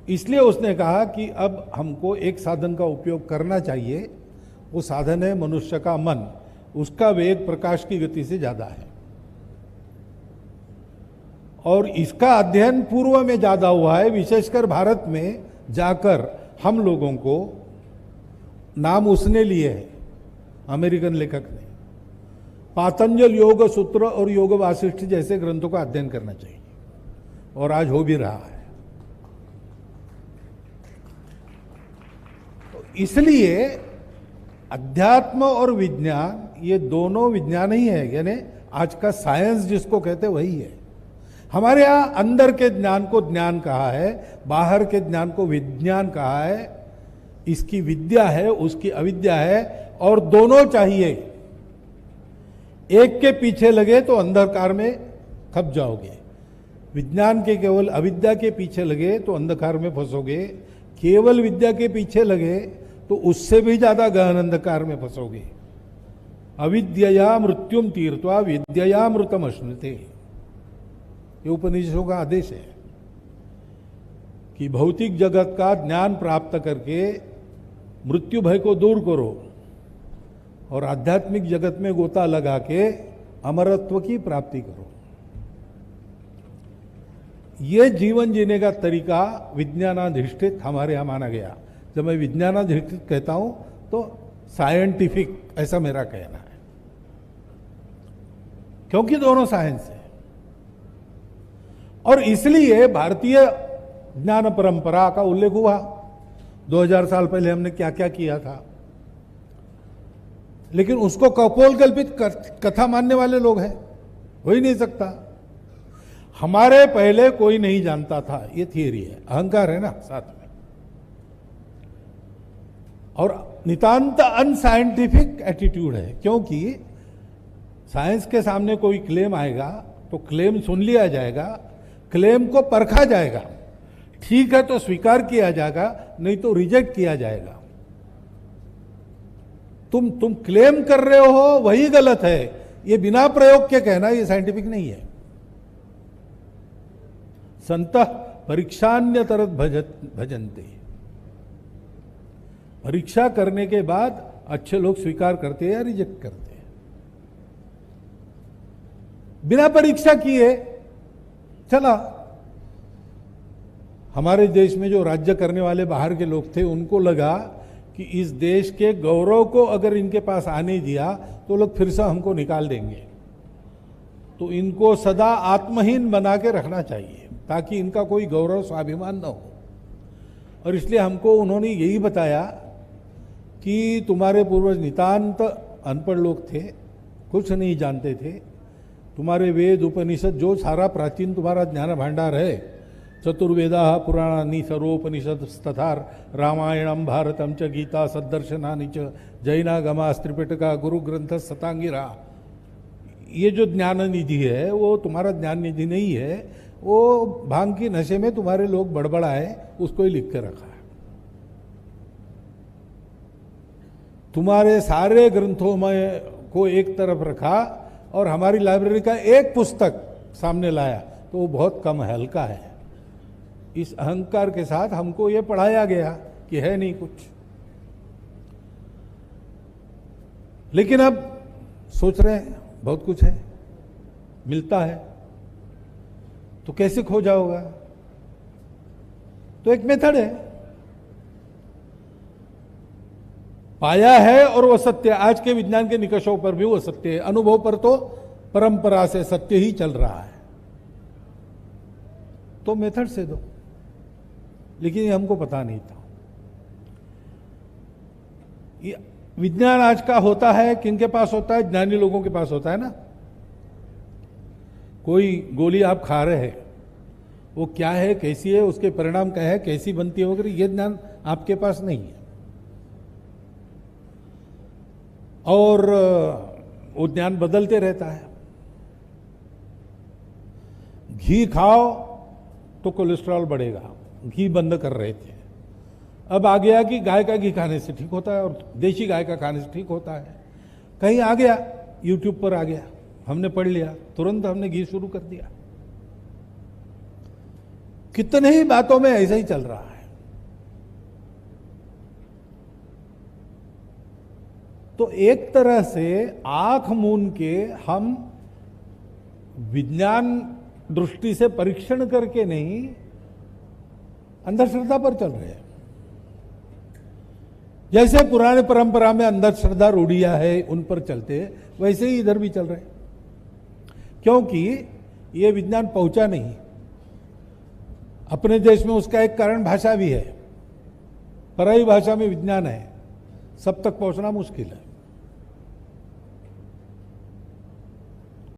इसलिए उसने कहा कि अब हमको एक साधन का उपयोग करना चाहिए, वो साधन है मनुष्य का मन। उसका वेग प्रकाश की गति से ज्यादा है और इसका अध्ययन पूर्व में ज्यादा हुआ है, विशेषकर भारत में जाकर हम लोगों को नाम उसने लिए है, अमेरिकन लेखक ने। पातंजल योग सूत्र और योग वासिष्ठ जैसे ग्रंथों का अध्ययन करना चाहिए और आज हो भी रहा है। तो इसलिए अध्यात्म और विज्ञान ये दोनों विज्ञान ही है, यानी आज का साइंस जिसको कहते वही है। हमारे यहां अंदर के ज्ञान को ज्ञान कहा है, बाहर के ज्ञान को विज्ञान कहा है। इसकी विद्या है, उसकी अविद्या है, और दोनों चाहिए। एक के पीछे लगे तो अंधकार में खप जाओगे, विज्ञान के केवल अविद्या के पीछे लगे तो अंधकार में फंसोगे, केवल विद्या के पीछे लगे तो उससे भी ज्यादा गहन अंधकार में फंसोगे। अविद्यया मृत्युम तीर्थवा विद्यया मृतम अश्नुते, ये उपनिषदों का आदेश है कि भौतिक जगत का ज्ञान प्राप्त करके मृत्यु भय को दूर करो और आध्यात्मिक जगत में गोता लगा के अमरत्व की प्राप्ति करो। ये जीवन जीने का तरीका विज्ञानाधिष्ठित हमारे यहां माना गया। जब मैं विज्ञानाधिष्ठित कहता हूं तो साइंटिफिक, ऐसा मेरा कहना है, क्योंकि दोनों साइंस है। और इसलिए भारतीय ज्ञान परंपरा का उल्लेख हुआ। 2000 साल पहले हमने क्या क्या किया था, लेकिन उसको कपोल कल्पित कथा मानने वाले लोग हैं, हो ही नहीं सकता। हमारे पहले कोई नहीं जानता था, ये थियरी है, अहंकार है ना साथ में। और नितांत अनसाइंटिफिक एटीट्यूड है, क्योंकि साइंस के सामने कोई क्लेम आएगा तो क्लेम सुन लिया जाएगा, क्लेम को परखा जाएगा, ठीक है तो स्वीकार किया जाएगा, नहीं तो रिजेक्ट किया जाएगा। तुम क्लेम कर रहे हो वही गलत है, ये बिना प्रयोग के कहना ये साइंटिफिक नहीं है। संतः परीक्षान्यतरत भजन्ते, परीक्षा करने के बाद अच्छे लोग स्वीकार करते हैं या रिजेक्ट करते हैं। बिना परीक्षा किए चला। हमारे देश में जो राज्य करने वाले बाहर के लोग थे, उनको लगा कि इस देश के गौरव को अगर इनके पास आने दिया तो लोग फिर से हमको निकाल देंगे, तो इनको सदा आत्महीन बना के रखना चाहिए ताकि इनका कोई गौरव स्वाभिमान न हो। और इसलिए हमको उन्होंने यही बताया कि तुम्हारे पूर्वज नितांत अनपढ़ लोग थे, कुछ नहीं जानते थे। तुम्हारे वेद उपनिषद जो सारा प्राचीन तुम्हारा ज्ञान भांडार है, चतुर्वेदा पुराणानि सर्वोपनिषदस्तथा रामायणम भारतम च गीता सद्दर्शनानि च जैनागमा त्रिपिटका गुरु ग्रंथ सतांगिरा, ये जो ज्ञान निधि है वो तुम्हारा ज्ञान निधि नहीं है, वो भांग की नशे में तुम्हारे लोग बड़बड़ाए उसको ही लिख के रखा है। तुम्हारे सारे ग्रंथों में को एक तरफ रखा और हमारी लाइब्रेरी का एक पुस्तक सामने लाया तो वो बहुत कम है, हल्का है। इस अहंकार के साथ हमको ये पढ़ाया गया कि है नहीं कुछ। लेकिन अब सोच रहे हैं बहुत कुछ है, मिलता है, तो कैसे खो जाओगा? तो एक मेथड है, पाया है और वो सत्य। आज के विज्ञान के निकषों पर भी वो सत्य है, अनुभव पर तो परंपरा से सत्य ही चल रहा है। तो मेथड से दो, लेकिन ये हमको पता नहीं था। ये विज्ञान आज का होता है किनके पास होता है? ज्ञानी लोगों के पास होता है ना। कोई गोली आप खा रहे हैं, वो क्या है, कैसी है, उसके परिणाम क्या है, कैसी बनती है वगैरह, ये ज्ञान आपके पास नहीं है। और वो ज्ञान बदलते रहता है। घी खाओ तो कोलेस्ट्रॉल बढ़ेगा, घी बंद कर रहे थे। अब आ गया कि गाय का घी खाने से ठीक होता है और देशी गाय का खाने से ठीक होता है। कहीं आ गया, यूट्यूब पर आ गया, हमने पढ़ लिया, तुरंत हमने घी शुरू कर दिया। कितने ही बातों में ऐसा ही चल रहा है। तो एक तरह से आंख मूंद के हम विज्ञान दृष्टि से परीक्षण करके नहीं, अंधश्रद्धा पर चल रहे हैं। जैसे पुराने परंपरा में अंधश्रद्धा रूढ़ियां है उन पर चलते, वैसे ही इधर भी चल रहे हैं, क्योंकि ये विज्ञान पहुंचा नहीं। अपने देश में उसका एक कारण भाषा भी है, पराई भाषा में विज्ञान है, सब तक पहुंचना मुश्किल है।